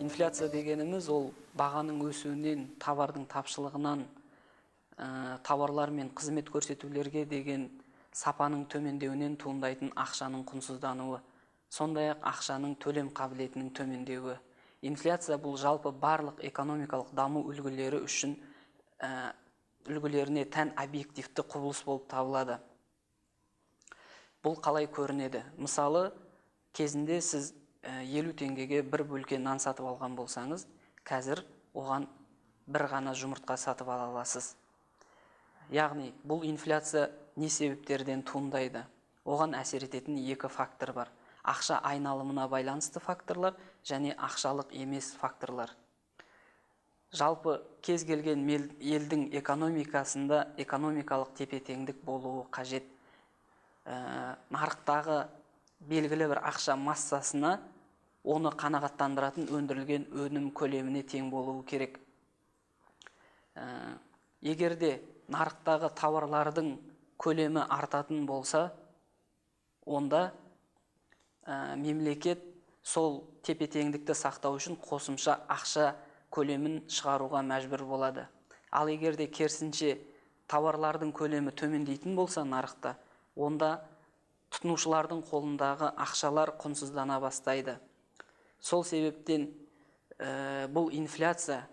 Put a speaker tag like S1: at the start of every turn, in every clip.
S1: Инфляция дегеніміз ол бағаның өсуінен, товардың тапшылығынан, тауарлар мен қызмет көрсетулерге деген сапаның төмендеуінен туындайтын ақшаның құнсыздануы, сондай-ақ ақшаның төлем қабілетінің төмендеуі. Инфляция бұл жалпы барлық экономикалық даму үлгілері үшін үлгілеріне тән объективті құбылыс болып табылады. Бұл қалай көрінеді? Мысалы, кезінде сіз 50 теңгеге бір бөлке нан сатып алған болсаңыз, қазір оған бір ғана жұмыртқа сатып ала аласыз. Яғни, бұл инфляция не себептерден туындайды? Оған әсер ететін екі фактор бар. Ақша айналымына байланысты факторлар және ақшалық емес факторлар. Жалпы кез келген елдің экономикасында экономикалық тепе-теңдік болуы қажет. Нарықтағы белгілі бір ақша массасына оны қанағаттандыратын өндірілген өнім көлеміне тең болуы керек. Егерде нарықтағы тауарлардың көлемі артатын болса, онда мемлекет сол тепе-теңдікті сақтау үшін қосымша ақша көлемін шығаруға мәжбүр болады. Ал егерде керісінше тауарлардың көлемі төмендейтін болса нарықта, онда тұтынушылардың қолындағы ақшалар құнсыздана бастайды. Сол себептен бұл инфляция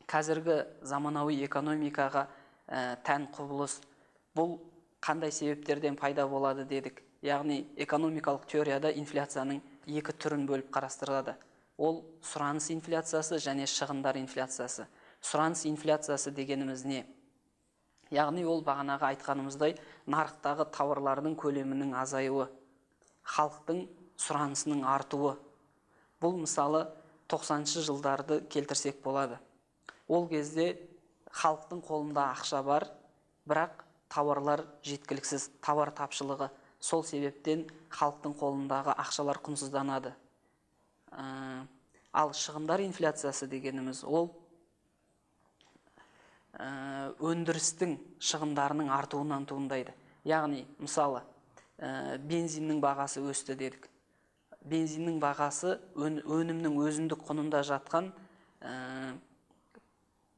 S1: қазіргі заманауи экономикаға тән құбылыс. Бұл қандай себептерден пайда болады дедік? Яғни экономикалық теорияда инфляцияның екі түрін бөліп қарастырылады. Ол сұраныс инфляциясы және шығындар инфляциясы. Сұраныс инфляциясы дегеніміз не? Яғни ол бағанағы айтқанымыздай нарықтағы тауарлардың көлемінің азаюы, халықтың сұранысының артуы. Бұл мысалы 90-шы жылдарды келтірсек болады. Ол кезде халықтың қолында ақша бар, бірақ тауарлар жеткіліксіз, тауар тапшылығы. Сол себептен халықтың қолындағы ақшалар құнсызданады. Ал шығындар инфляциясы дегеніміз ол өндірістің шығындарының артуынан туындайды. Яғни, мысалы, бензиннің бағасы өсті дедік. Бензиннің бағасы өнімнің өзіндік құнында жатқан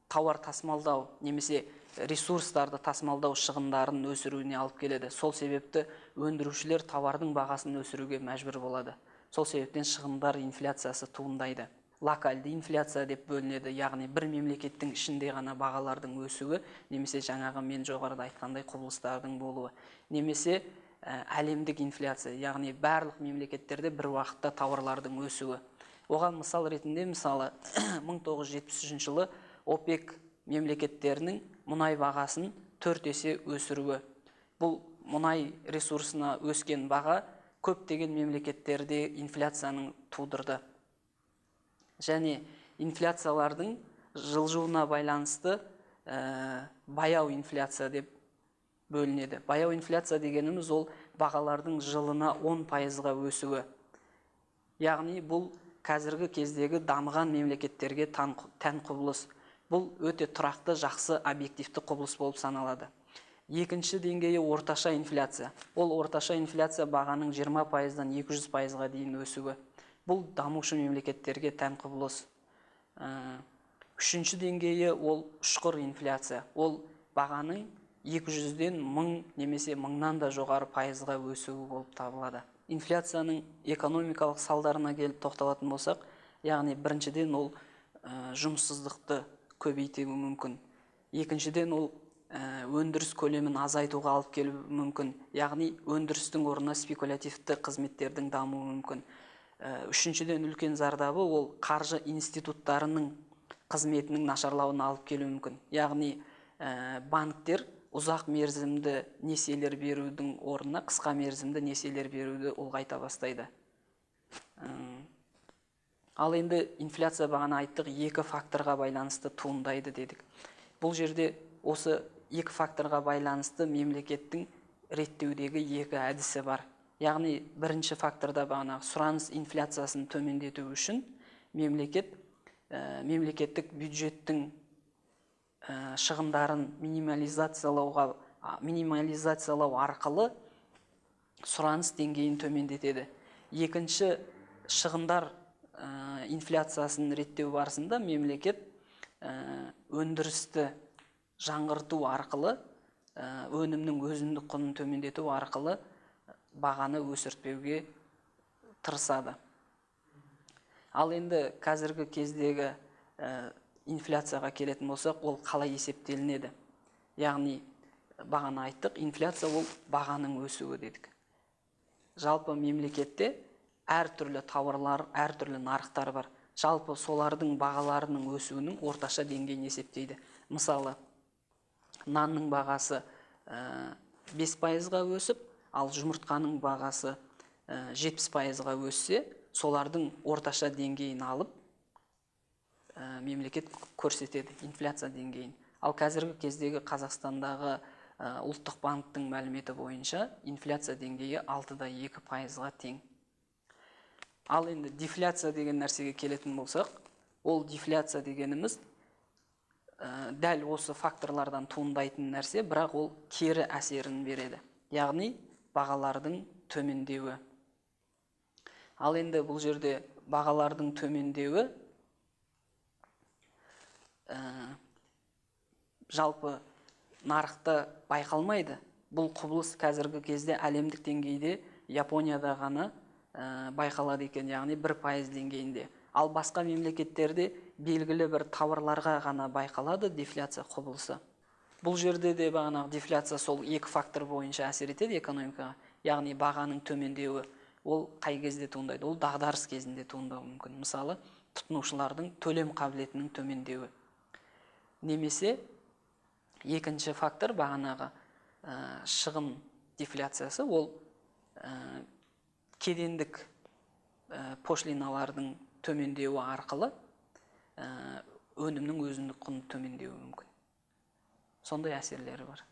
S1: тауар тасымалдау немесе ресурстарды тасымалдау шығындарын өсіруіне алып келеді. Сол себепті өндірушілер тауардың бағасын өсіруге мәжбүр болады. Сол себептен шығындар инфляциясы туындайды. Локальды инфляция деп бөлінеді, яғни бір мемлекеттің ішінде ғана бағалардың өсуі, немесе жаңағы мен жоғарыда айтқандай құбылыстардың болуы. Немесе әлемдік инфляция, яғни барлық мемлекеттерде бір уақытта тауарлардың өсуі. Оған мысал ретінде, мысалы, 1973 жылы ОПЕК мемлекеттерінің мұнай бағасын 4 есе өсіруі. Бұл мұнай ресурсына өскен баға көптеген мемлекеттерде инфляцияның тудырды. Және инфляциялардың жылжуына байланысты баяу инфляция деп бөлінеді. Баяу инфляция дегеніміз ол бағалардың жылына 10%-ға өсуі. Яғни бұл қазіргі кездегі дамыған мемлекеттерге тән құбылыс. Бұл өте тұрақты, жақсы, объективті құбылыс болып саналады. Екінші деңгейі орташа инфляция. Ол орташа инфляция бағаның 20%-дан 200%-ға дейін өсуі. Бұл дамушы мемлекеттерге тән құбылыс. Үшінші деңгейі ол ұшқыр инфляция. Ол бағаның 200-ден 1000 немесе 1000-нан да жоғары пайызға өсуі болып табылады. Инфляцияның экономикалық салдарына келіп тоқталатын болсақ, яғни біріншіден ол жұмыссыздықты көбейтуі мүмкін. Екіншіден ол өндіріс көлемін азайтуға алып келуі мүмкін. Яғни өндірістің орнына спекулятивті қызметтердің дамуы мүмкін. Үшіншіден үлкен зардабы ол қаржы институттарының қызметінің нашарлауына алып келуі мүмкін. Яғни банктер ұзақ мерзімді несиелер берудің орнына қысқа мерзімді несиелер беруді ұлғайта бастайды. Ал енді инфляция бағана айттық, екі факторға байланысты туындайды дедік. Бұл жерде осы екі факторға байланысты мемлекеттің реттеудегі екі әдісі бар. Яғни бірінші факторда бағана сұраныс инфляциясын төмендету үшін мемлекеттік бюджеттің шығындарын минимализациялау арқылы сұраныс деңгейін төмендетеді. Екінші, шығындар инфляциясын реттеу барысында мемлекет өндірісті жаңғырту арқылы, өнімнің өзіндік құнын төмендету арқылы бағаны өсіртпеуге тырысады. Ал енді қазіргі кездегі инфляцияға келетін болсақ, ол қалай есептелінеді? Яғни, бағана айттық, инфляция ол бағаның өсуі дедік. Жалпы мемлекетте әртүрлі тауарлар, әртүрлі нарықтар бар. Жалпы солардың бағаларының өсуінің орташа деңгейін есептейді. Мысалы, нанның бағасы 5%-ға өсіп, ал жұмыртқаның бағасы 70%-ға өссе, солардың орташа деңгейін алып, мемлекет көрсетеді инфляция деңгейін. Ал қазіргі кездегі Қазақстандағы ұлттық банктың мәліметі бойынша инфляция деңгейі 6,2%-ға тең. Ал енді дефляция деген нәрсеге келетін болсақ, ол дефляция дегеніміз дәл осы факторлардан туындайтын нәрсе, бірақ ол кері әсерін береді. Яғни, бағалардың төмендеуі. Ал енді бұл жерде бағалардың төмендеуі жалпы нарықта байқалмайды. Бұл құбылыс қазіргі кезде әлемдік деңгейде Японияда ғана байқалады екен, яғни 1% деңгейінде. Ал басқа мемлекеттерде белгілі бір тауарларға ғана байқалады дефляция құбылысы. Бұл жерде де бағанағы дефляция сол екі фактор бойынша әсер етеді экономикаға. Яғни бағаның төмендеуі, ол қай кезде туындайды? Ол дағдарыс кезінде туындауы мүмкін. Мысалы, тұтынушылардың төлем қабілетінің төмендеуі. Немесе екінші фактор бағанағы шығын дефляциясы, ол кедендік пошлиналардың төмендеуі арқылы өнімнің өзіндік құны төмендеуі мүмкін. Сондай әсерлері бар.